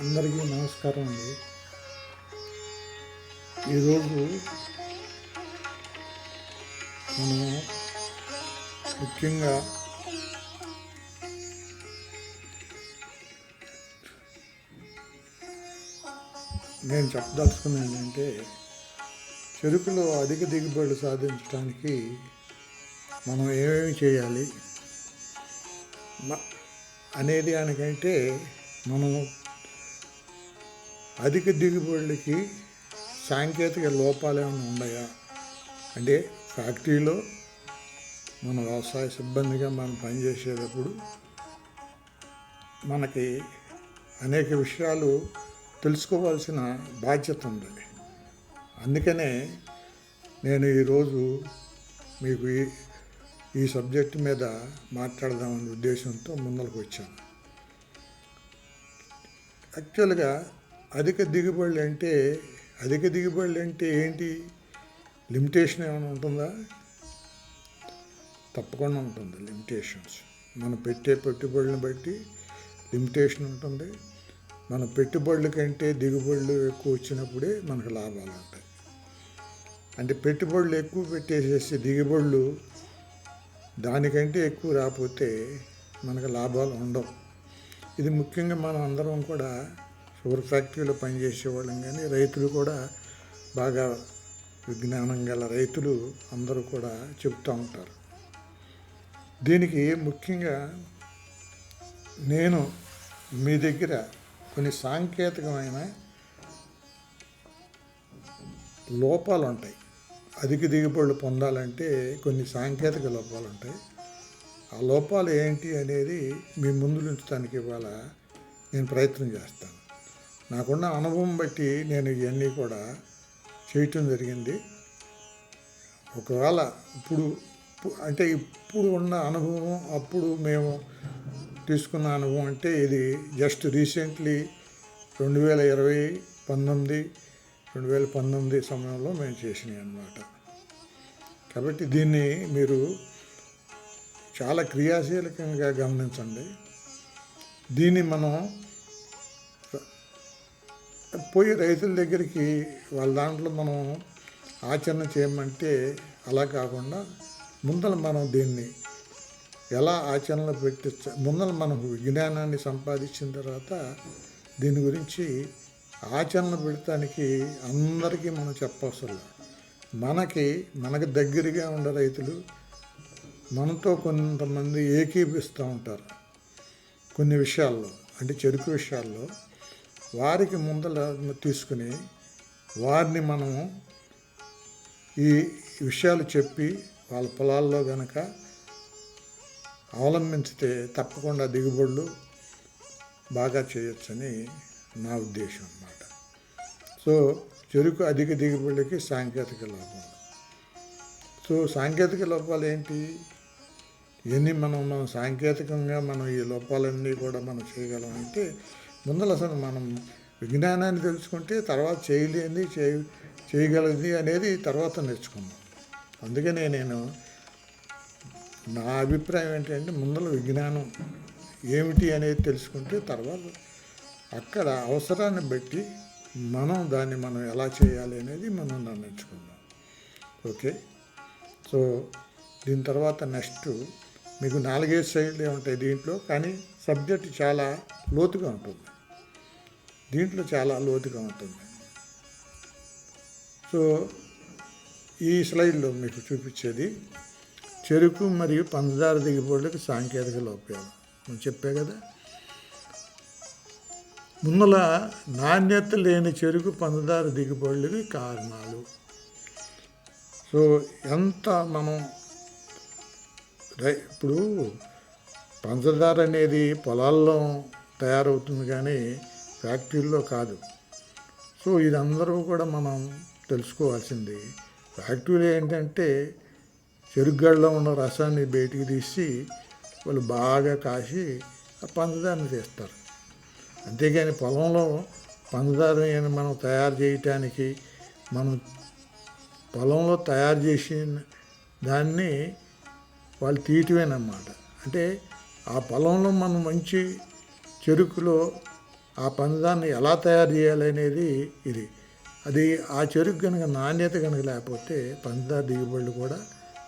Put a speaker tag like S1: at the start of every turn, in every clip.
S1: అందరికీ నమస్కారం అండి. ఈరోజు మనం ముఖ్యంగా నేను చెప్పదలుచుకున్నది ఏంటంటే, చెరుకులో అధిక దిగుబడులు సాధించడానికి మనం ఏమేమి చేయాలి అనేది దానికంటే మనం అధిక దిగుబడులకి సాంకేతిక లోపాలు ఏమైనా ఉన్నాయా అంటే, ఫ్యాక్టరీలో మన వ్యవసాయ సిబ్బందిగా మనం పనిచేసేటప్పుడు మనకి అనేక విషయాలు తెలుసుకోవాల్సిన బాధ్యత ఉంది. అందుకనే నేను ఈరోజు మీకు ఈ సబ్జెక్టు మీద మాట్లాడదామనే ఉద్దేశంతో ముందరకు వచ్చాను. యాక్చువల్గా అధిక దిగుబడులు అంటే ఏంటి? లిమిటేషన్ ఏమైనా ఉంటుందా? తప్పకుండా ఉంటుంది. లిమిటేషన్స్ మనం పెట్టే పెట్టుబడులను బట్టి లిమిటేషన్ ఉంటుంది. మన పెట్టుబడుల కంటే దిగుబడులు ఎక్కువ వచ్చినప్పుడే మనకు లాభాలు ఉంటాయి. అంటే పెట్టుబడులు ఎక్కువ పెట్టేసేసి దిగుబడులు దానికంటే ఎక్కువ రాకపోతే మనకు లాభాలు ఉండవు. ఇది ముఖ్యంగా మనం అందరం కూడా షుగర్ ఫ్యాక్టరీలో పనిచేసేవాళ్ళం, కానీ రైతులు కూడా బాగా విజ్ఞానం గల రైతులు అందరూ కూడా చెప్తూ ఉంటారు. దీనికి ముఖ్యంగా నేను మీ దగ్గర కొన్ని సాంకేతికమైన లోపాలు ఉంటాయి. అధిక దిగుబడులు పొందాలంటే కొన్ని సాంకేతిక లోపాలు ఉంటాయి. ఆ లోపాలు ఏంటి అనేది మీ ముందు ఉంచడానికి ఇవాళ నేను ప్రయత్నం చేస్తాను. నాకున్న అనుభవం బట్టి నేను ఇవన్నీ కూడా చేయటం జరిగింది. ఒకవేళ ఇప్పుడు ఉన్న అనుభవం, అప్పుడు మేము తీసుకున్న అనుభవం అంటే ఇది జస్ట్ రీసెంట్లీ 2019 సమయంలో మేము చేసినాయి అన్నమాట. కాబట్టి దీన్ని మీరు చాలా క్రియాశీలకంగా గమనించండి. దీన్ని మనం పోయి రైతుల దగ్గరికి వాళ్ళ దాంట్లో మనం ఆచరణ చేయమంటే అలా కాకుండా ముందర మనం దీన్ని ఎలా ఆచరణలో ముందర మనం విజ్ఞానాన్ని సంపాదించిన తర్వాత దీని గురించి ఆచరణ పెడతానికి అందరికీ మనం చెప్పవసరం. మనకు దగ్గరగా ఉండే రైతులు మనతో కొంతమంది ఏకీపిస్తూ ఉంటారు కొన్ని విషయాల్లో, అంటే చెరుకు విషయాల్లో. వారికి ముందర తీసుకుని వారిని మనము ఈ విషయాలు చెప్పి వాళ్ళ పొలాల్లో కనుక అవలంబించితే తప్పకుండా దిగుబడులు బాగా చేయొచ్చని నా ఉద్దేశం అన్నమాట. సో చెరుకు అధిక దిగుబడులకి సాంకేతిక లోపాలు. సాంకేతిక లోపాలు ఏంటి? ఇవన్నీ మనం సాంకేతికంగా మనం ఈ లోపాలన్నీ కూడా మనం చేయగలం అంటే ముందర అసలు మనం విజ్ఞానాన్ని తెలుసుకుంటే తర్వాత చేయగలది అనేది తర్వాత నేర్చుకుందాం. అందుకనే నేను నా అభిప్రాయం ఏంటంటే ముందర విజ్ఞానం ఏమిటి అనేది తెలుసుకుంటే తర్వాత అక్కడ అవసరాన్ని బట్టి దాన్ని మనం ఎలా చేయాలి అనేది మనం నిర్ణయించుకుందాం. ఓకే. సో దీని తర్వాత నెక్స్ట్ మీకు 4-5 సైడ్లే ఉంటాయి దీంట్లో, కానీ సబ్జెక్ట్ చాలా లోతుగా ఉంటుంది. సో ఈ స్లైడ్లో మీకు చూపించేది చెరుకు మరియు పంచదార దిగుబడులకు సాంకేతిక లోపాలు. నేను చెప్పే కదా, ముందల నాణ్యత లేని చెరుకు పంచదార దిగుబడులకి కారణాలు. సో ఎంత మనం ఇప్పుడు పంచదార అనేది పొలాల్లో తయారవుతుంది కానీ ఫ్యాక్టరీల్లో కాదు. సో ఇదందరూ కూడా మనం తెలుసుకోవాల్సింది. ఫ్యాక్టరీలో ఏంటంటే చెరుకుగడలో ఉన్న రసాన్ని బయటికి తీసి వాళ్ళు బాగా కాసి ఆ పంచదారని తీస్తారు. అంతేగాని పొలంలో పంచదారని మనం తయారు చేయటానికి మనం పొలంలో తయారు చేసిన దాన్ని వాళ్ళు తీయటమేనమాట. అంటే ఆ పొలంలో మనం మంచి చెరుకులో ఆ పంచదారని ఎలా తయారు చేయాలి అనేది ఇది. అది ఆ చెరుకు కనుక నాణ్యత కనుక లేకపోతే పంచదార దిగుబడులు కూడా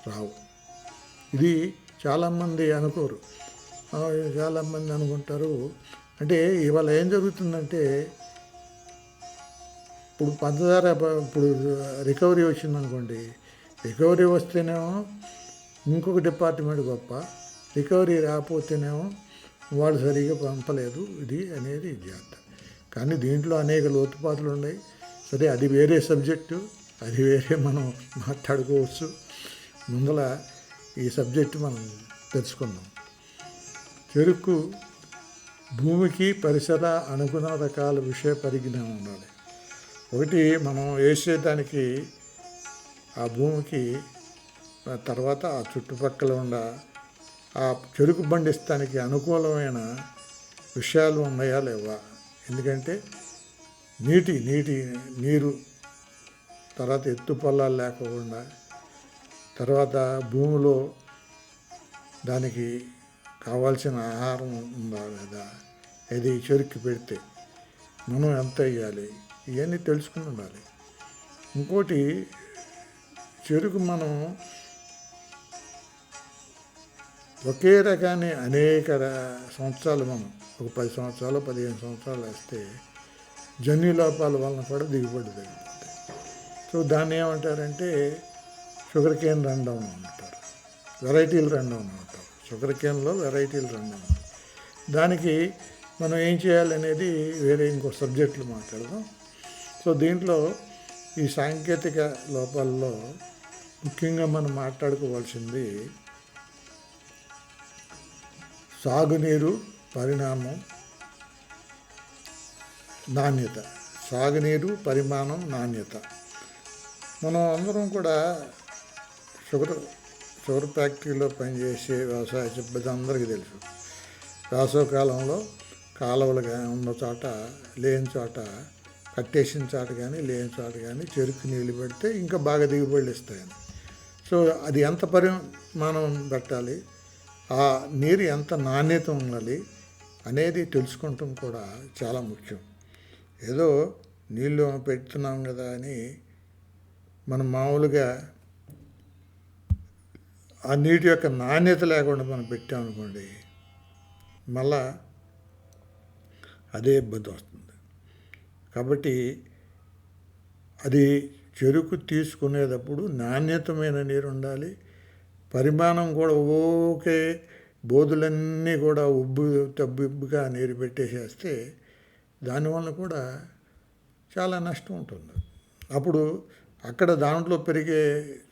S1: రావు. ఇది చాలామంది అనుకోరు. చాలామంది అనుకుంటారు. అంటే ఇవాళ ఏం జరుగుతుందంటే, ఇప్పుడు పంచదార ఇప్పుడు రికవరీ వచ్చిందనుకోండి, రికవరీ వస్తేనేమో ఇంకొక డిపార్ట్మెంట్ గొప్ప, రికవరీ రాకపోతేనేమో వాళ్ళు సరిగా పంపలేదు ఇది అనేది జాగ్రత్త. కానీ దీంట్లో అనేక లోతుపాతులు ఉన్నాయి. సరే, అది వేరే సబ్జెక్టు, అది వేరే మనం మాట్లాడుకోవచ్చు. ముందల ఈ సబ్జెక్టు మనం తెలుసుకుందాం. చెరుకు భూమికి పరిసర అనుగుణ రకాల విషయ పరిజ్ఞానం ఉండాలి. ఒకటి, మనం వేసేదానికి ఆ భూమికి, తర్వాత ఆ చుట్టుపక్కల ఉన్న ఆ చెరుకు పండిస్తానికి అనుకూలమైన విషయాలు ఉన్నాయా లేవా. ఎందుకంటే నీరు, తర్వాత ఎత్తు పొలాలు లేకుండా, తర్వాత భూమిలో దానికి కావాల్సిన ఆహారం ఉందా లేదా, అది చెరుకు పెడితే మనం ఎంత వేయాలి, ఇవన్నీ తెలుసుకుని ఉండాలి. ఇంకోటి, చెరుకు మనం ఒకే రకాన్ని అనేక సంవత్సరాలు, మనం ఒక 10 సంవత్సరాలు 15 సంవత్సరాలు వేస్తే జన్యు లోపాల వలన కూడా దిగుబడి తగ్గిపోతాయి. సో దాన్ని ఏమంటారంటే షుగర్ కేన్ రన్ డౌన్ అంటారు, వెరైటీలు రన్ డౌన్ అంటారు. షుగర్ కేన్లో వెరైటీలు రన్ డౌన్. దానికి మనం ఏం చేయాలనేది వేరే ఇంకో సబ్జెక్టులు మాట్లాడదాం. సో దీంట్లో ఈ సాంకేతిక లోపాల్లో ముఖ్యంగా మనం మాట్లాడుకోవాల్సింది సాగునీరు పరిణామం, నాణ్యత. సాగునీరు పరిమాణం, నాణ్యత. మనం అందరం కూడా షుగర్ ఫ్యాక్టరీలో పనిచేసే వ్యవసాయ సిబ్బంది అందరికీ తెలుసు. వేసవికాలంలో కాలువలు ఉన్న చోట, లేని చోట, కట్టేసిన చోట కానీ లేని చోట కానీ చెరుకు నీళ్ళు పెడితే ఇంకా బాగా దిగుబడులు ఇస్తాయని. సో అది ఎంత పరిమాణం పెట్టాలి, ఆ నీరు ఎంత నాణ్యత ఉండాలి అనేది తెలుసుకుంటాం కూడా చాలా ముఖ్యం. ఏదో నీళ్ళు పెడుతున్నాం కదా అని మనం మామూలుగా ఆ నీటి యొక్క నాణ్యత లేకుండా మనం పెట్టామనుకోండి, మళ్ళా అదే ఇబ్బంది వస్తుంది. కాబట్టి అది చెరుకు తీసుకునేటప్పుడు నాణ్యతమైన నీరు ఉండాలి. పరిమాణం కూడా ఓకే బోధులన్నీ కూడా తబ్బుగా నీరు పెట్టేసేస్తే దానివల్ల కూడా చాలా నష్టం ఉంటుంది. అప్పుడు అక్కడ దాంట్లో పెరిగే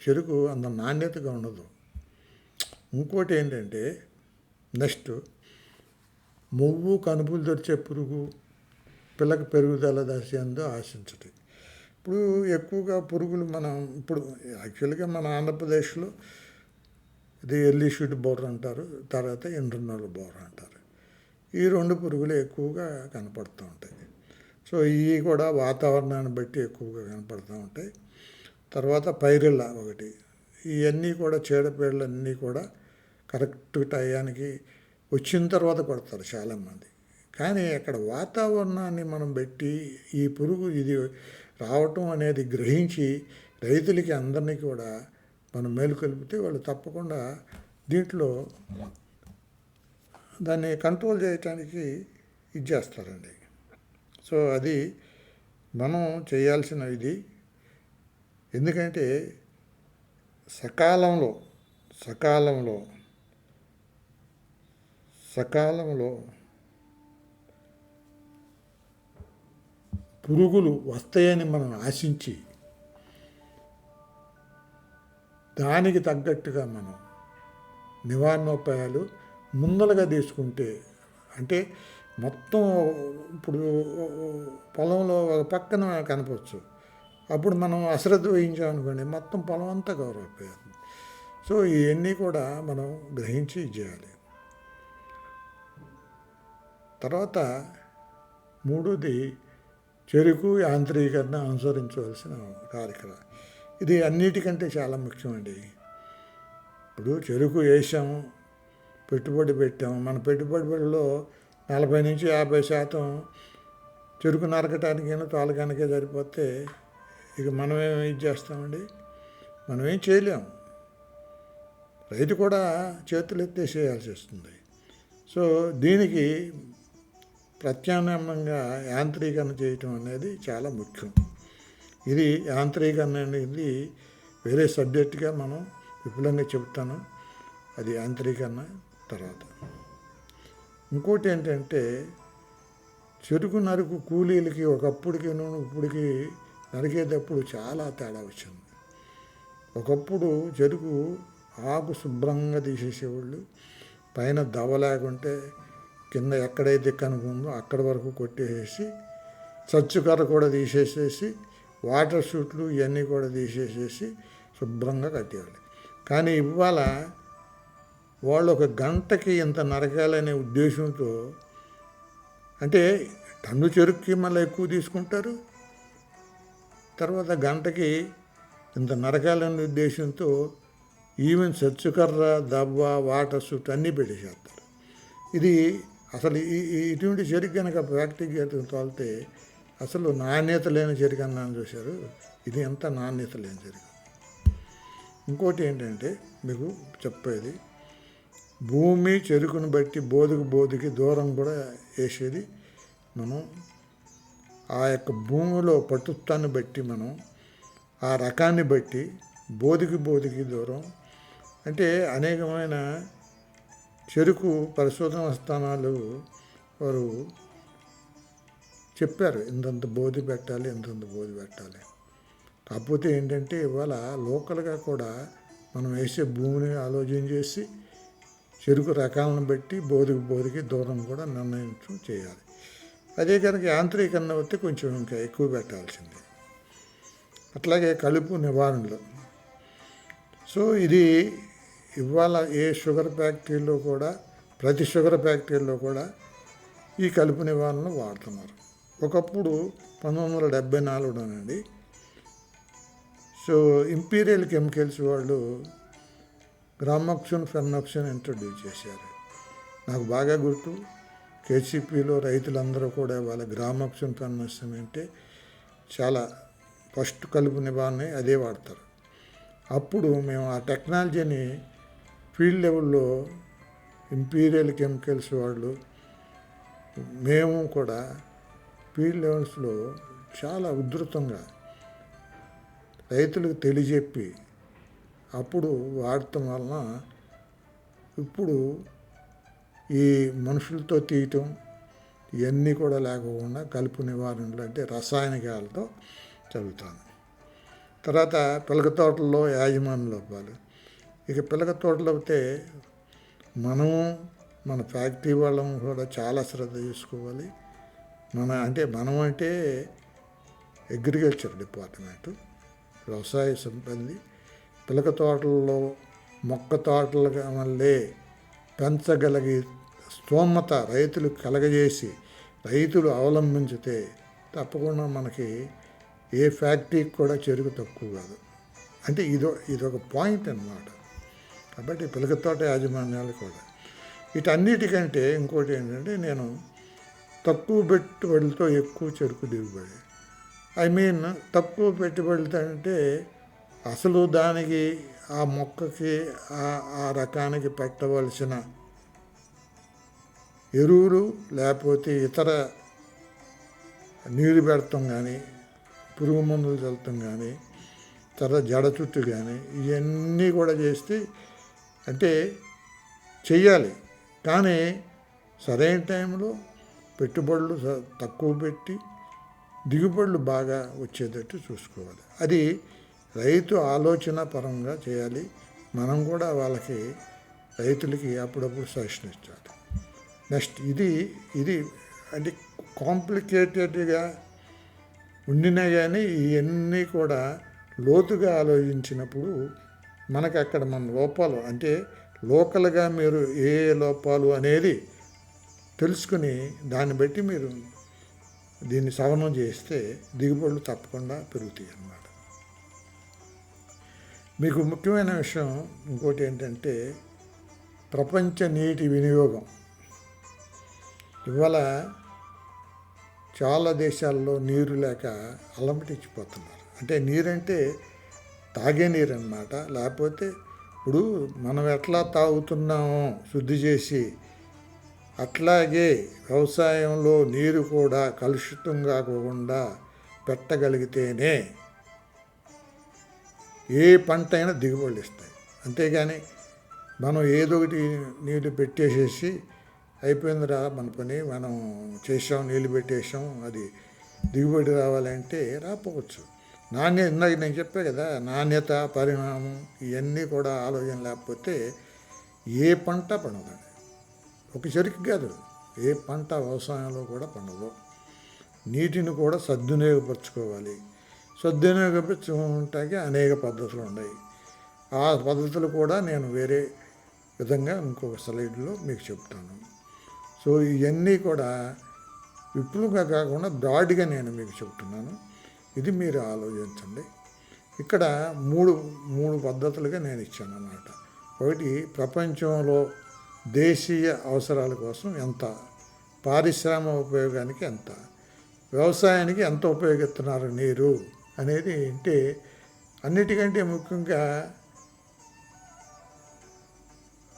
S1: చెరుకు అంత నాణ్యతగా ఉండదు. ఇంకోటి ఏంటంటే, నెక్స్ట్, మొవ్వు కనుపులు తెరిచే పురుగు పిల్లకి పెరుగుదల దశ ఎందో ఆశించటం. ఇప్పుడు ఎక్కువగా పురుగులు మనం ఇప్పుడు యాక్చువల్గా మన ఆంధ్రప్రదేశ్లో ఇది ఎర్లీ షూట్ బోర్ అంటారు, తర్వాత ఇంటర్నల్ బోర్ అంటారు. ఈ 2 పురుగులు ఎక్కువగా కనపడుతూ ఉంటాయి. సో ఇవి కూడా వాతావరణాన్ని బట్టి ఎక్కువగా కనపడుతూ ఉంటాయి. తర్వాత పైరిల్లా ఒకటి. ఇవన్నీ కూడా చీడపీడలన్నీ కూడా కరెక్ట్ టయానికి వచ్చిన తర్వాత కొడతారు చాలామంది. కానీ అక్కడ వాతావరణాన్ని మనం పెట్టి ఈ పురుగు ఇది రావటం అనేది గ్రహించి రైతులకి అందరినీ కూడా మనం మేలుకొల్పితే వాళ్ళు తప్పకుండా దీంట్లో దాన్ని కంట్రోల్ చేయటానికి ఇది చేస్తారండి. సో అది మనం చేయాల్సిన ఇది. ఎందుకంటే సకాలంలో పురుగులు వస్తాయని మనం ఆశించి దానికి తగ్గట్టుగా మనం నివారణోపాయాలు ముందలుగా తీసుకుంటే, అంటే మొత్తం ఇప్పుడు పొలంలో ఒక పక్కన కనపచ్చు, అప్పుడు మనం అశ్రద్ధ వహించామనుకోండి మొత్తం పొలం అంతా గౌరవపోతుంది. సో ఇవన్నీ కూడా మనం గ్రహించి చేయాలి. తర్వాత మూడోది చెరుకు యాంత్రీకరణ అనుసరించవలసిన కార్యక్రమం. ఇది అన్నిటికంటే చాలా ముఖ్యమండి. ఇప్పుడు చెరుకు వేసాము, పెట్టుబడి పెట్టాము, మన పెట్టుబడిలో 40 నుంచి 50% చెరుకు నరకటానికి తోలకానికే సరిపోతే ఇక మనమేం ఇది చేస్తామండి? మనమేం చేయలేము. రైతు కూడా చేతులు ఎత్తేసేయాల్సి వస్తుంది. సో దీనికి ప్రత్యామ్నాయంగా యాంత్రీకరణ చేయటం అనేది చాలా ముఖ్యం. ఇది యాంత్రీకరణ అనేది వేరే సబ్జెక్టుగా మనం విపులంగా చెప్తాను. అది యాంత్రీకరణ తర్వాత. ఇంకోటి ఏంటంటే చెరుకు నరుకు కూలీలకి ఒకప్పుడుకి ఇప్పటికి నరికేటప్పుడు చాలా తేడా వచ్చింది. ఒకప్పుడు చెరుకు ఆకు శుభ్రంగా తీసేసేవాళ్ళు, పైన దవ లేకుంటే కింద ఎక్కడైతే కనుకుందో అక్కడి వరకు కొట్టేసేసి చచ్చుకర్ర కూడా తీసేసేసి వాటర్ షూట్లు ఇవన్నీ కూడా తీసేసేసి శుభ్రంగా కట్టేవాళ్ళు. కానీ ఇవాళ వాళ్ళు ఒక గంటకి ఇంత నరకాలనే ఉద్దేశంతో, అంటే టన్ను చెరుకుకి మళ్ళీ ఎక్కువ తీసుకుంటారు, తర్వాత గంటకి ఇంత నరకాలనే ఉద్దేశంతో ఈవెన్ చచ్చుకర్ర దవ్వ వాటర్ షూట్ అన్నీ పెట్టేసేస్తారు. ఇది అసలు ఇటువంటి చెరుకు కనుక ఫ్యాక్టరీకి తోలితే అసలు నాణ్యత లేని చెరుకు అన్నాను చూశారు. ఇది ఎంత నాణ్యత లేని చెరుకు. ఇంకోటి ఏంటంటే మీకు చెప్పేది, భూమి చెరుకును బట్టి బోధుకి దూరం కూడా వేసేది మనం. ఆ యొక్క భూమిలో పటుత్వాన్ని బట్టి మనం, ఆ రకాన్ని బట్టి బోధుకి దూరం, అంటే అనేకమైన చెరుకు పరిశోధన స్థానాలు వారు చెప్పారు, ఇంతంత బోధి పెట్టాలి, ఇంతంత బోధి పెట్టాలి. కాకపోతే ఏంటంటే ఇవాళ లోకల్గా కూడా మనం వేసే భూమిని ఆలోచన చేసి చెరుకు రకాలను బట్టి బోధికి దూరం కూడా నిర్ణయించడం చేయాలి. అదే కనుక యాంత్రీకరణ వస్తే కొంచెం ఇంకా ఎక్కువ పెట్టాల్సిందే. అట్లాగే కలుపు నివారణలు. సో ఇది ఇవాళ ఏ షుగర్ ఫ్యాక్టరీలో కూడా, ప్రతి షుగర్ ఫ్యాక్టరీలో కూడా ఈ కలుపు నివారణలు వాడుతున్నారు. ఒకప్పుడు 1974లోనండి. సో ఇంపీరియల్ కెమికల్స్ వాళ్ళు గ్రామోక్సిన్ ఫెర్నాక్సిన్ ఇంట్రడ్యూస్ చేశారు. నాకు బాగా గుర్తు, కేసీపీలో రైతులందరూ కూడా వాళ్ళ గ్రామోక్సిన్ ఫెర్నాక్సిన్ అంటే చాలా ఫస్ట్ కలుపు నివారణ అదే వాడతారు. అప్పుడు మేము ఆ టెక్నాలజీని ఫీల్డ్ లెవెల్లో ఇంపీరియల్ కెమికల్స్ వాళ్ళు, మేము కూడా ఫీల్డ్ లెవెల్స్లో చాలా ఉధృతంగా రైతులకు తెలియజెప్పి అప్పుడు వాడటం వలన ఇప్పుడు ఈ మనుషులతో తీయటం ఇవన్నీ కూడా లేకుండా కలుపు నివారణలు అంటే రసాయనికాలతో జరుగుతుంది. తర్వాత పిలక తోటల్లో యాజమాన్య లోపాలు. ఇక పిలక తోటలు అయితే మన ఫ్యాక్టరీ వాళ్ళం కూడా చాలా శ్రద్ధ తీసుకోవాలి. మనం అంటే అగ్రికల్చర్ డిపార్ట్మెంటు, వ్యవసాయ సిబ్బంది పిలక తోటల్లో మొక్క తోటలు వల్లే పెంచగలిగే స్తోమత రైతులు కలగజేసి రైతులు అవలంబించితే తప్పకుండా మనకి ఏ ఫ్యాక్టరీకి కూడా చెరుకు తక్కువ కాదు. అంటే ఇదొక పాయింట్ అన్నమాట. కాబట్టి పిలక తోట యాజమాన్యాలు కూడా వీటన్నిటికంటే ఇంకోటి ఏంటంటే, నేను తక్కువ పెట్టుబడులతో ఎక్కువ చెరుకు దిగుబడి, తక్కువ పెట్టుబడులతో అంటే అసలు దానికి ఆ మొక్కకి ఆ రకానికి పెట్టవలసిన ఎరువులు లేకపోతే ఇతర నీరు పెడతాం కానీ, పురుగు మందులు చల్లటం కానీ, తర్వాత జడ చుట్టూ కానీ ఇవన్నీ కూడా చేస్తే అంటే చెయ్యాలి. కానీ సరైన టైంలో పెట్టుబడులు తక్కువ పెట్టి దిగుబడులు బాగా వచ్చేటట్టు చూసుకోవాలి. అది రైతు ఆలోచన పరంగా చేయాలి. మనం కూడా రైతులకి అప్పుడప్పుడు సజెషన్ ఇచ్చాలి. నెక్స్ట్ ఇది అంటే కాంప్లికేటెడ్గా ఉండినా కానీ ఇవన్నీ కూడా లోతుగా ఆలోచించినప్పుడు మనకు అక్కడ మన లోపాలు అంటే లోకల్గా మీరు ఏ లోపాలు అనేది తెలుసుకుని దాన్ని బట్టి మీరు దీన్ని సవరణం చేస్తే దిగుబడులు తప్పకుండా పెరుగుతాయి అన్నమాట. మీకు ముఖ్యమైన విషయం ఇంకోటి ఏంటంటే ప్రపంచ నీటి వినియోగం. ఇవాళ చాలా దేశాల్లో నీరు లేక అల్లమటించిపోతున్నారు. అంటే నీరంటే తాగే నీరు అన్నమాట. లేకపోతే ఇప్పుడు మనం ఎట్లా తాగుతున్నామో శుద్ధి చేసి, అట్లాగే వ్యవసాయంలో నీరు కూడా కలుషితం కాకుండా పెట్టగలిగితేనే ఏ పంట అయినా దిగుబడులు ఇస్తాయి. అంతేగాని మనం ఏదో ఒకటి నీళ్ళు పెట్టేసేసి అయిపోయిందిరా మన పని, మనం చేసాం, నీళ్ళు పెట్టేసాం, అది దిగుబడి రావాలంటే రాకపోవచ్చు. ఇందాక నేను చెప్పే కదా, నాణ్యత, పరిణామం ఇవన్నీ కూడా ఆలోచన లేకపోతే ఏ పంట పండదండి. ఒక చెరుకు కాదు, ఏ పంట వ్యవసాయంలో కూడా పండదు. నీటిని కూడా సద్వినియోగపరచుకోవాలి. సద్వినియోగపరచుకోవటానికి అనేక పద్ధతులు ఉన్నాయి. ఆ పద్ధతులు కూడా నేను వేరే విధంగా ఇంకొక స్లైడ్లో మీకు చెప్తాను. సో ఇవన్నీ కూడా విపులంగా కాకుండా బ్రాడ్గా నేను మీకు చెప్తున్నాను. ఇది మీరు ఆలోచించండి. ఇక్కడ మూడు పద్ధతులుగా నేను ఇచ్చాను అన్నమాట. ఒకటి, ప్రపంచంలో దేశీయ అవసరాల కోసం ఎంత, పారిశ్రామిక ఉపయోగానికి ఎంత, వ్యవసాయానికి ఎంత ఉపయోగిస్తున్నారు నీరు అనేది. అంటే అన్నిటికంటే ముఖ్యంగా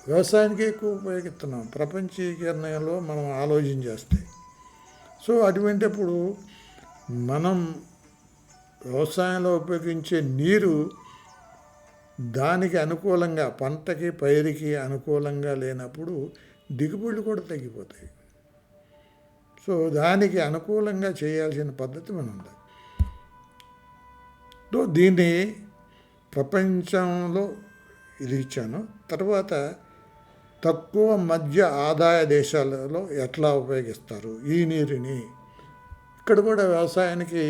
S1: వ్యవసాయానికి ఎక్కువ ఉపయోగిస్తున్నాం ప్రపంచీకరణలో మనం ఆలోచన చేస్తే. సో అటువంటిప్పుడు మనం వ్యవసాయంలో ఉపయోగించే నీరు దానికి అనుకూలంగా, పంటకి పైరుకి అనుకూలంగా లేనప్పుడు దిగుబడులు కూడా తగ్గిపోతాయి. సో దానికి అనుకూలంగా చేయాల్సిన పద్ధతి మనం ఉంది. దీన్ని ప్రపంచంలో ఇది ఇచ్చాను. తర్వాత తక్కువ మధ్య ఆదాయ దేశాలలో ఎట్లా ఉపయోగిస్తారు ఈ నీరుని. ఇక్కడ కూడా వ్యవసాయానికి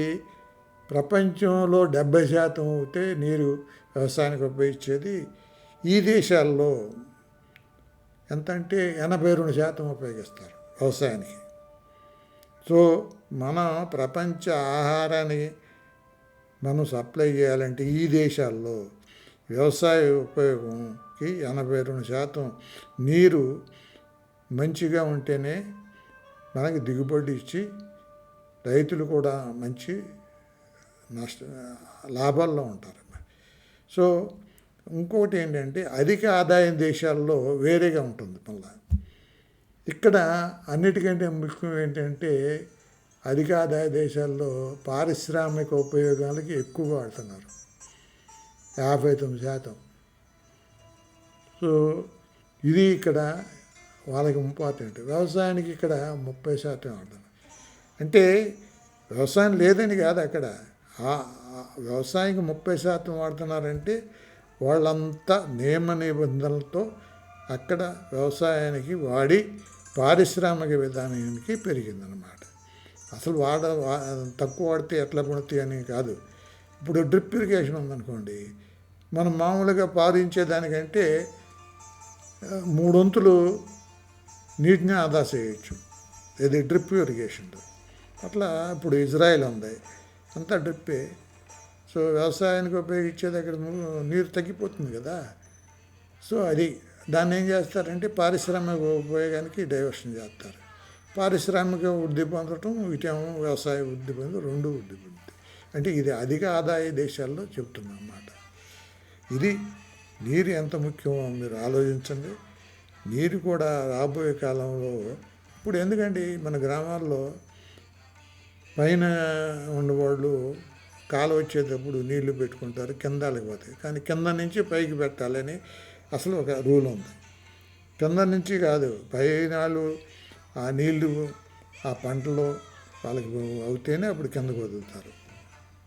S1: ప్రపంచంలో 70% అయితే నీరు వ్యవసాయానికి ఉపయోగించేది. ఈ దేశాల్లో ఎంత అంటే 82% ఉపయోగిస్తారు వ్యవసాయానికి. సో మన ప్రపంచ ఆహారాన్ని మనం సప్లై చేయాలంటే ఈ దేశాల్లో వ్యవసాయ ఉపయోగంకి 82% నీరు మంచిగా ఉంటేనే మనకి దిగుబడి ఇచ్చి రైతులు కూడా మంచి లాభాల్లో ఉంటారు. సో ఇంకోటి ఏంటంటే అధిక ఆదాయం దేశాల్లో వేరేగా ఉంటుంది. మళ్ళీ ఇక్కడ అన్నిటికంటే ముఖ్యం ఏంటంటే అధిక ఆదాయ దేశాల్లో పారిశ్రామిక ఉపయోగాలకి ఎక్కువ వాడుతున్నారు, 59%. సో ఇది ఇక్కడ వాళ్ళకి ఇంపార్టెంట్. వ్యవసాయానికి ఇక్కడ 30% వాడుతున్నారు. అంటే వ్యవసాయం లేదని కాదు, అక్కడ వ్యవసాయానికి 30% వాడుతున్నారంటే వాళ్ళంతా నియమ నిబంధనలతో అక్కడ వ్యవసాయానికి వాడి పారిశ్రామిక విధానానికి పెరిగిందనమాట. అసలు తక్కువ వాడితే ఎట్లా పడుతాయి అని కాదు. ఇప్పుడు డ్రిప్ ఇరిగేషన్ ఉందనుకోండి, మనం మామూలుగా పారించేదానికంటే 3 వంతులు నీటిని ఆదా చేయొచ్చు ఇది డ్రిప్ ఇరిగేషన్లో. అట్లా ఇప్పుడు ఇజ్రాయెల్ ఉంది, అంతా డ్రిప్పే. సో వ్యవసాయానికి ఉపయోగించేది అక్కడ నీరు తగ్గిపోతుంది కదా. సో దాన్ని ఏం చేస్తారంటే పారిశ్రామిక ఉపయోగానికి డైవర్షన్ చేస్తారు. పారిశ్రామిక వృద్ధి పొందటం, ఇటేమో వ్యవసాయ వృద్ధి పొందడం, 2 వృద్ధి పొందుతాయి. అంటే ఇది అధిక ఆదాయ దేశాల్లో చెప్తున్నాం అన్నమాట. ఇది నీరు ఎంత ముఖ్యమో మీరు ఆలోచించండి. నీరు కూడా రాబోయే కాలంలో ఇప్పుడు ఎందుకండి మన గ్రామాల్లో పైన ఉన్నవాళ్ళు కాలు వచ్చేటప్పుడు నీళ్లు పెట్టుకుంటారు, కిందకి పోతాయి. కానీ కింద నుంచి పైకి పెట్టాలని అసలు ఒక రూల్ ఉంది. కింద నుంచి కాదు, పైన ఆ నీళ్లు ఆ పంటలో వాళ్ళకి అవుతేనే అప్పుడు కిందకు వదులుతారు.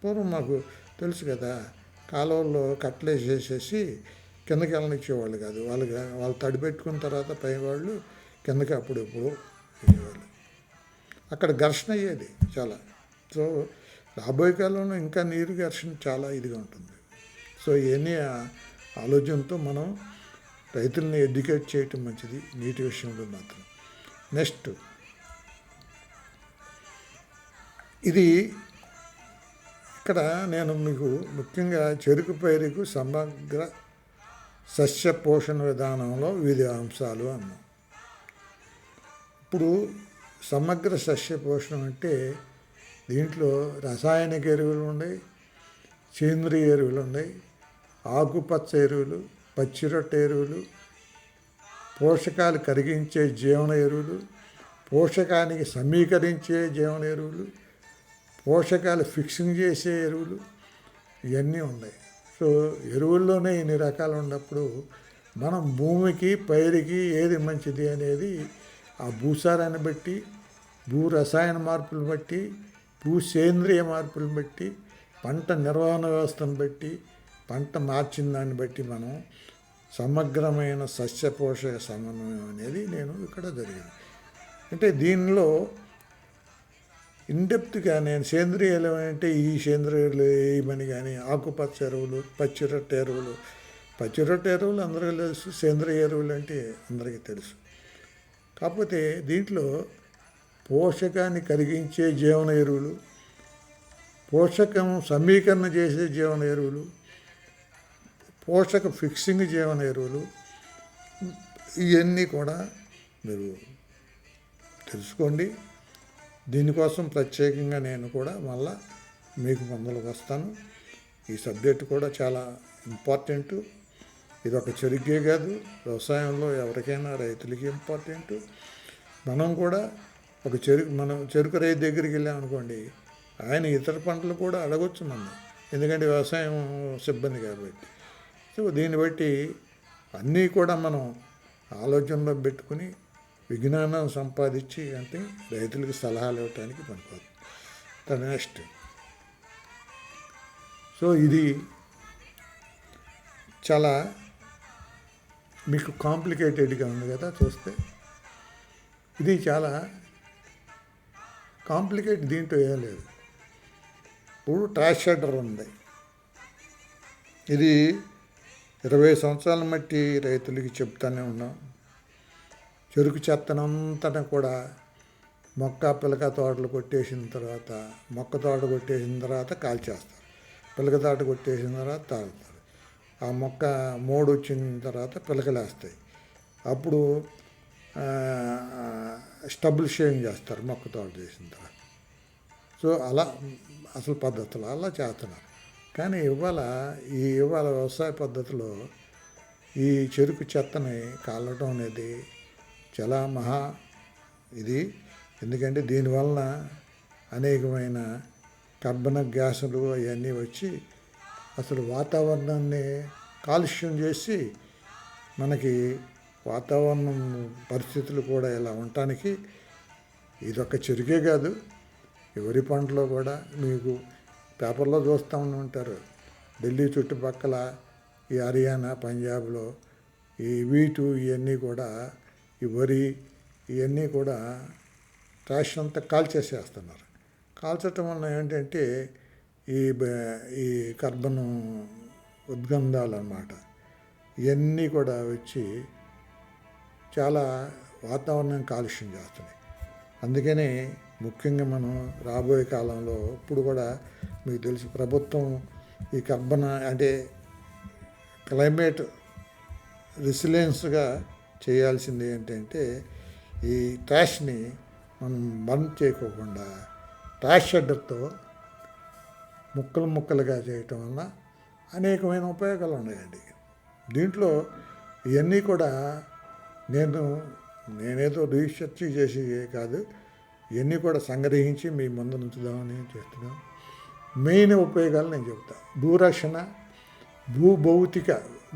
S1: పూర్వం మాకు తెలుసు కదా, కాలువల్లో కట్టలేసేసేసి కిందకి వెళ్ళనిచ్చేవాళ్ళు కాదు. వాళ్ళు తడిపెట్టుకున్న తర్వాత పై వాళ్ళు కిందకి అప్పుడు వెళ్ళేవాళ్ళు. అక్కడ ఘర్షణ అయ్యేది చాలా. సో రాబోయే కాలంలో ఇంకా నీరు ఘర్షణ చాలా ఇదిగా ఉంటుంది. సో ఇవన్నీ ఆలోచనతో మనం రైతుల్ని ఎడ్యుకేట్ చేయటం మంచిది నీటి విషయంలో మాత్రం. నెక్స్ట్, ఇది ఇక్కడ నేను మీకు ముఖ్యంగా చెరుకు పైరుకు సమగ్ర సస్య పోషణ విధానంలో వివిధ అంశాలు అన్నాం. ఇప్పుడు సమగ్ర సస్య పోషణ అంటే దీంట్లో రసాయనిక ఎరువులు ఉన్నాయి, సేంద్రియ ఎరువులు ఉన్నాయి, ఆకుపచ్చ ఎరువులు, పచ్చిరొట్ట ఎరువులు, పోషకాలు కరిగించే జీవన ఎరువులు, పోషకానికి సమీకరించే జీవన ఎరువులు, పోషకాలు ఫిక్సింగ్ చేసే ఎరువులు, ఇవన్నీ ఉన్నాయి. సో ఎరువుల్లోనే ఇన్ని రకాలు ఉన్నప్పుడు మనం భూమికి పైరుకి ఏది మంచిది అనేది ఆ భూసారాన్ని బట్టి, భూ రసాయన మార్పులను బట్టి, భూ సేంద్రియ మార్పులను బట్టి, పంట నిర్వహణ వ్యవస్థను బట్టి, పంట మార్చిన దాన్ని బట్టి మనం సమగ్రమైన సస్య పోషక సమన్వయం అనేది నేను ఇక్కడ జరిగింది. అంటే దీనిలో ఇన్డెప్త్గా నేను సేంద్రియ ఎరువులు అంటే ఈ సేంద్రియ ఎరువులు వేయమని కానీ, ఆకుపచ్చ ఎరువులు, పచ్చిరొట్ట ఎరువులు, పచ్చిరొట్ట ఎరువులు అందరికీ తెలుసు, సేంద్రియ ఎరువులు అంటే అందరికీ తెలుసు. కాకపోతే దీంట్లో పోషకాన్ని కరిగించే జీవన ఎరువులు, పోషకం సమీకరణ చేసే జీవన ఎరువులు, పోషక ఫిక్సింగ్ జీవన ఎరువులు, ఇవన్నీ కూడా మీరు తెలుసుకోండి. దీనికోసం ప్రత్యేకంగా నేను కూడా మళ్ళా మీకు ముందరకు వస్తాను. ఈ సబ్జెక్టు కూడా చాలా ఇంపార్టెంటు. ఇది ఒక చెరుకే కాదు, వ్యవసాయంలో ఎవరికైనా రైతులకి ఇంపార్టెంటు. మనం కూడా మనం చెరుకు రైతు దగ్గరికి వెళ్ళామనుకోండి, ఆయన ఇతర పంటలు కూడా అడగొచ్చు మనం, ఎందుకంటే వ్యవసాయం సిబ్బంది కాబట్టి. సో దీన్ని బట్టి అన్నీ కూడా మనం ఆలోచనలో పెట్టుకుని విజ్ఞానం సంపాదించి అంటే రైతులకు సలహాలు ఇవ్వటానికి పనికొస్తుంది. నెక్స్ట్, సో ఇది చాలా మీకు కాంప్లికేటెడ్గా ఉంది కదా చూస్తే. ఇది చాలా కాంప్లికేట్, దీంట్లో ఏం లేదు. ఇప్పుడు ట్రాష్ షెడర్ ఉంది. ఇది 20 సంవత్సరాల మట్టి రైతులకి చెప్తానే ఉన్నాం. చెరుకు చెత్తనంతటా కూడా పిలక తోటలు కొట్టేసిన తర్వాత, మొక్క తోట కొట్టేసిన తర్వాత కాల్చేస్తారు, పిలక తోట కొట్టేసిన తర్వాత తాగుతారు. ఆ మొక్క మోడు వచ్చిన తర్వాత పిలకలేస్తాయి, అప్పుడు స్టబుల్ షేవింగ్ చేస్తారు మొక్క తోట చేసిన తర్వాత. సో అలా అసలు పద్ధతులు అలా చేస్తున్నారు. కానీ ఇవాళ వ్యవసాయ పద్ధతిలో ఈ చెరుకు చెత్తని కాలటం అనేది చాలా ఇది. ఎందుకంటే దీనివలన అనేకమైన కర్బన గ్యాసులు అవన్నీ వచ్చి అసలు వాతావరణాన్ని కాలుష్యం చేసి మనకి వాతావరణం పరిస్థితులు కూడా ఇలా ఉండటానికి ఇదొక చెరుకే కాదు, ఎవరి పంటలో కూడా మీకు పేపర్లో చూస్తూ ఉంటారు. ఢిల్లీ చుట్టుపక్కల ఈ హర్యానా, పంజాబ్లో ఈ వీటు ఇవన్నీ కూడా, ఈ వరి ఇవన్నీ కూడా ట్రాష్ అంతా కాల్చేసేస్తున్నారు. కాల్చటం వల్ల ఏంటంటే ఈ కర్బన్ ఉద్గంధాలు అన్నమాట, ఇవన్నీ కూడా వచ్చి చాలా వాతావరణం కాలుష్యం చేస్తున్నాయి. అందుకని ముఖ్యంగా మనం రాబోయే కాలంలో ఇప్పుడు కూడా మీకు తెలుసు, ప్రభుత్వం ఈ కర్బన అంటే క్లైమేట్ రెసిలియన్స్గా చేయాల్సింది ఏంటంటే ఈ ట్రాష్ని మనం బంద్ చేయకోకుండా ట్రాష్ షెడ్డర్తో ముక్కలుగా చేయటం వల్ల అనేకమైన ఉపయోగాలు ఉన్నాయండి. దీంట్లో ఇవన్నీ కూడా నేనేదో రీసెర్చ్ చేసి కాదు, ఇవన్నీ కూడా సంగ్రహించి మీ ముందు ఉంచుదామని చేస్తున్నాం. మెయిన్ ఉపయోగాలు నేను చెప్తాను. భూరక్షణ,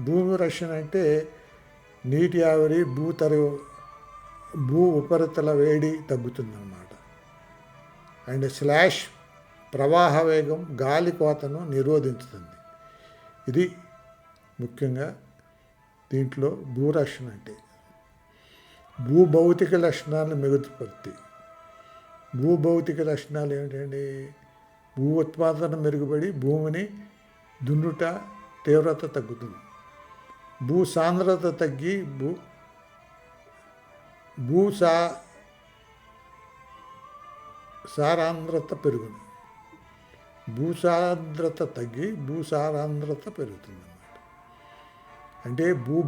S1: భూరక్షణ అంటే నీటి ఆవిరి, భూ ఉపరితల వేడి తగ్గుతుందన్నమాట. అండ్ స్లాష్ ప్రవాహ వేగం, గాలి కోతను నిరోధించుతుంది. ఇది ముఖ్యంగా దీంట్లో భూరక్షణ అంటే. భూభౌతిక లక్షణాలను మెరుగుపరుస్తాయి. భూభౌతిక లక్షణాలు ఏమిటండి? భూ ఉత్పాదన మెరుగుపడి భూమిని దున్నుట తీవ్రత తగ్గుతుంది, భూ సాంద్రత తగ్గి సారాంద్రత పెరుగుతుంది, భూసాంద్రత తగ్గి భూసారాంద్రత పెరుగుతుంది అన్నమాట. అంటే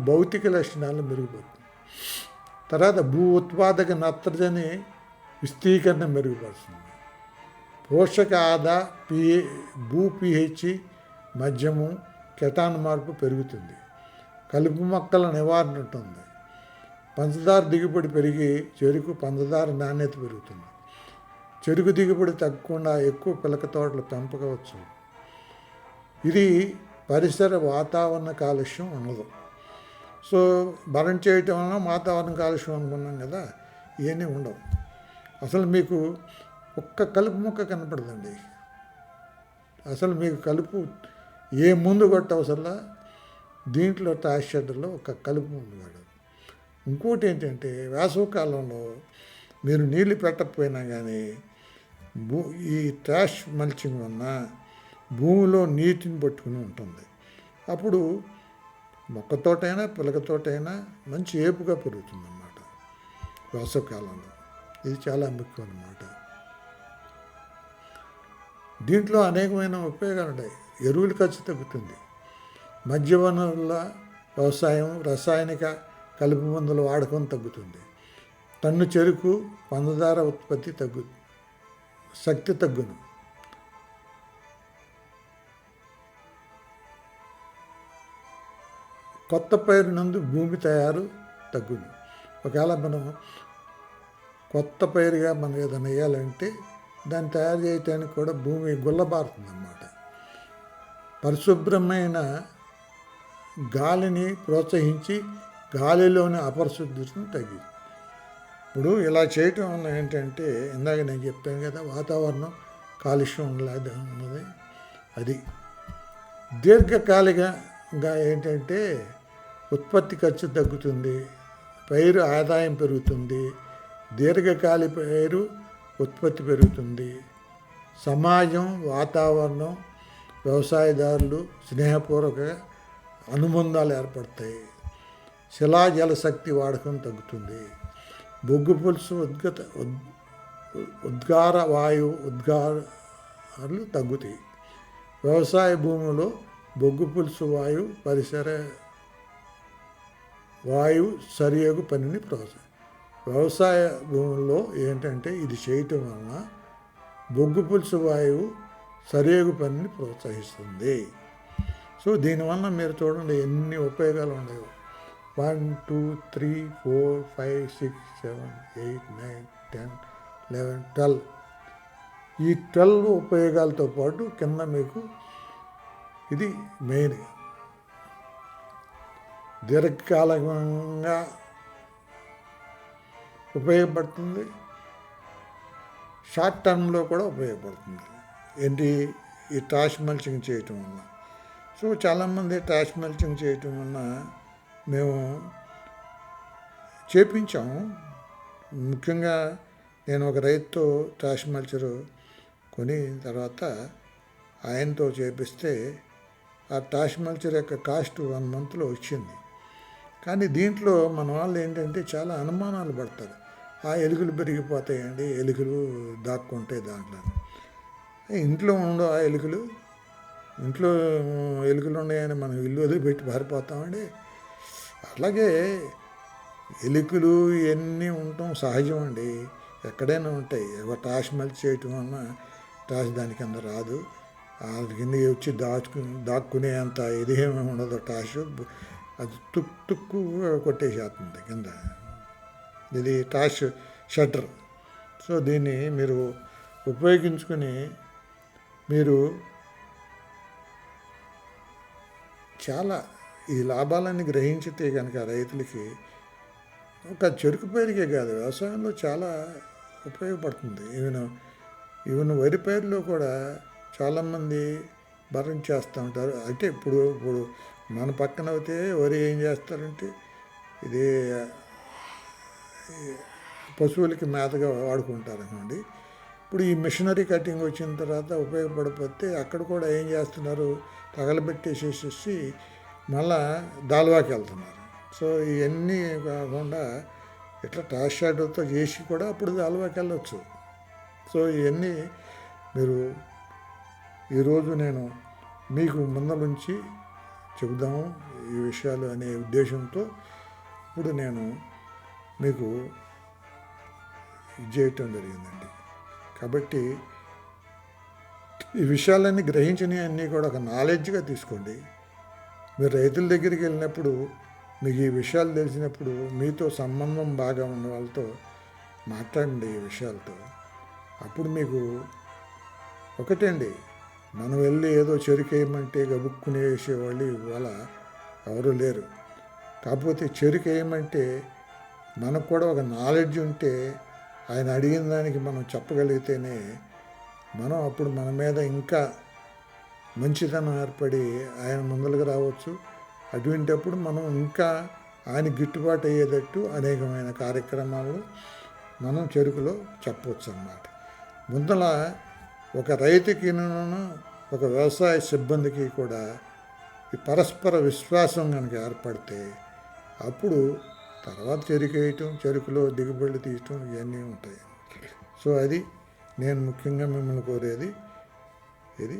S1: భౌతిక లక్షణాలు మెరుగుపడుతుంది. తర్వాత భూ ఉత్పాదక నత్రజని విస్తీకరణ మెరుగుపరుస్తుంది. పోషక ఆదా భూ pH మధ్యము కెటాన్ మార్పు పెరుగుతుంది. కలుపు మొక్కల నివారణ ఉంటుంది. పంచదార దిగుబడి పెరిగి చెరుకు పంచదార నాణ్యత పెరుగుతుంది. చెరుకు దిగుబడి తగ్గకుండా ఎక్కువ పిలక తోటలు పెంపకవచ్చు. ఇది పరిసర వాతావరణ కాలుష్యం ఉండదు. సో బరం చేయటం వలన వాతావరణ కాలుష్యం అనుకున్నాం కదా, ఇవన్నీ ఉండవు. అసలు మీకు ఒక్క కలుపు మొక్క కనపడదండి. అసలు మీకు కలుపు ఏ ముందు కొట్టవసరలా. దీంట్లో ట్రాష్ షెడ్లో ఒక కలుపు ముందు వాడు. ఇంకోటి ఏంటంటే వేసవికాలంలో మీరు నీళ్ళు పెట్టకపోయినా కానీ ఈ ట్రాష్ మల్చింగ్ వలన భూమిలో నీటిని పట్టుకుని ఉంటుంది. అప్పుడు మొక్కతోటైనా పిలకతోటైనా మంచి ఏపుగా పెరుగుతుంది అన్నమాట వేసవికాలంలో. ఇది చాలా ముఖ్యం అన్నమాట. దీంట్లో అనేకమైన ఉపయోగాలు ఉన్నాయి. ఎరువుల ఖర్చు తగ్గుతుంది. మధ్య వనరుల వ్యవసాయం, రసాయనిక కలుపు మందుల వాడకం తగ్గుతుంది. టన్ను చెరుకు పంచదార ఉత్పత్తి శక్తి తగ్గును. కొత్త పైరు నందు భూమి తయారు తగ్గును. ఒకవేళ మనం కొత్త పైరుగా మనం ఏదైనా వేయాలంటే దాన్ని తయారు చేయటానికి కూడా భూమి గుల్లబారుతుంది అన్నమాట. పరిశుభ్రమైన గాలిని ప్రోత్సహించి గాలిలోని అపరిశుద్ధతను తగ్గింది. ఇప్పుడు ఇలా చేయటం వల్ల ఏంటంటే ఇందాక నేను చెప్పాను కదా, వాతావరణం కాలుష్యం ఉన్నది. అది దీర్ఘకాలికంగా ఏంటంటే ఉత్పత్తి ఖర్చు తగ్గుతుంది, పైరు ఆదాయం పెరుగుతుంది, దీర్ఘకాలిక పైరు ఉత్పత్తి పెరుగుతుంది. సమాజం, వాతావరణం, వ్యవసాయదారులు స్నేహపూర్వక అనుబంధాలు ఏర్పడతాయి. శిలాజల శక్తి వాడకం తగ్గుతుంది. బొగ్గు పులుసు ఉద్గార వాయు ఉద్గారాలు తగ్గుతాయి. వ్యవసాయ భూమిలో బొగ్గు పులుసు పరిసర వాయువు సరియగు పనిని ప్రోత్సహిస్తుంది. వ్యవసాయ భూముల్లో ఏంటంటే ఇది చేయటం వలన బొగ్గు పులుసు వాయువు సరియగు పనిని ప్రోత్సహిస్తుంది. సో దీనివల్ల మీరు చూడండి ఎన్ని ఉపయోగాలు ఉన్నాయో. 1 2 3 4 5 6 7 8 9 10 11 12 ఈ 12 ఉపయోగాలతో పాటు కింద మీకు ఇది మెయిన్. దీర్ఘకాలికంగా ఉపయోగపడుతుంది, షార్ట్ టర్మ్లో కూడా ఉపయోగపడుతుంది. ఏంటి ఈ ట్రాష్ మల్చింగ్ చేయటం వల్ల. సో చాలామంది ట్రాష్ మల్చింగ్ చేయటం వల్ల మేము చేపించాము. ముఖ్యంగా నేను ఒక రైతుతో ట్రాష్ మల్చరు కొని తర్వాత ఆయనతో చేపిస్తే ఆ ట్రాష్ మల్చర్ యొక్క కాస్ట్ 1 monthలో వచ్చింది. కానీ దీంట్లో మన వాళ్ళు ఏంటంటే చాలా అనుమానాలు పడతారు. ఆ ఎలుకలు పెరిగిపోతాయండి, ఎలుకలు దాక్కుంటాయి దాంట్లో. ఇంట్లో ఉండవు ఆ ఎలుకలు. ఇంట్లో ఎలుకలు ఉన్నాయని మనం ఇల్లు వదిలిపెట్టి పారిపోతామండి. అలాగే ఎలుకలు ఇవన్నీ ఉండటం సహజం అండి, ఎక్కడైనా ఉంటాయి. ట్రాష్ మల్చి చేయటం వలన ట్రాష్ దాని కింద రాదు. అది కింద వచ్చి దాక్కునే అంత ఇది ఏమి ఉండదు. ట్రాష్ అది తుక్కు కొట్టేసేస్తుంది కింద. ఇది ట్రాష్ షట్టర్. సో దీన్ని మీరు ఉపయోగించుకొని మీరు చాలా ఈ లాభాలన్నీ గ్రహించితే కనుక రైతులకి ఒక చెరుకు పైరుకే కాదు, వ్యవసాయంలో చాలా ఉపయోగపడుతుంది. ఈవెన్ వరి పైరులో కూడా చాలామంది భరం చేస్తూ ఉంటారు. అంటే ఇప్పుడు మన పక్కన అయితే వరి ఏం చేస్తారంటే ఇది పశువులకి మేతగా వాడుకుంటారు అనుకోండి. ఇప్పుడు ఈ మిషనరీ కటింగ్ వచ్చిన తర్వాత ఉపయోగపడకపోతే అక్కడ కూడా ఏం చేస్తున్నారు, తగలబెట్టేసేసి మళ్ళా దాల్వాకి వెళ్తున్నారు. సో ఇవన్నీ కాకుండా ఇట్లా ట్రాష్ షాడోతో చేసి కూడా అప్పుడు దాల్వాకి వెళ్ళొచ్చు. సో ఇవన్నీ మీరు ఈరోజు నేను మీకు ముందలుంచి చెబుదాము ఈ విషయాలు అనే ఉద్దేశంతో ఇప్పుడు నేను మీకు ఇది చేయటం జరిగిందండి. కాబట్టి ఈ విషయాలన్నీ గ్రహించినవన్నీ కూడా ఒక నాలెడ్జ్గా తీసుకోండి. మీరు రైతుల దగ్గరికి వెళ్ళినప్పుడు మీకు ఈ విషయాలు తెలిసినప్పుడు మీతో సంబంధం బాగా ఉన్న వాళ్ళతో మాట్లాడండి ఈ విషయాలతో. అప్పుడు మీకు ఒకటండి, మనం వెళ్ళి ఏదో చెరుకేయమంటే గబుక్కుని వేసేవాళ్ళు ఇవాళ ఎవరు లేరు. కాకపోతే చెరుకేయమంటే మనకు కూడా ఒక నాలెడ్జ్ ఉంటే ఆయన అడిగిన దానికి మనం చెప్పగలిగితేనే మనం అప్పుడు మన మీద ఇంకా మంచితనం ఏర్పడి ఆయన ముందరకు రావచ్చు. అటువంటిప్పుడు మనం ఇంకా ఆయన గిట్టుబాటు అయ్యేటట్టు అనేకమైన కార్యక్రమాలు మనం చెరుకులో చెప్పవచ్చు అన్నమాట. ముందల ఒక రైతుకి ఒక వ్యవసాయ సిబ్బందికి కూడా ఈ పరస్పర విశ్వాసం కనుక ఏర్పడితే అప్పుడు తర్వాత చెరుకు వేయటం, చెరుకులో దిగుబడులు తీయటం ఇవన్నీ ఉంటాయి. సో అది నేను ముఖ్యంగా మిమ్మల్ని కోరేది ఇది.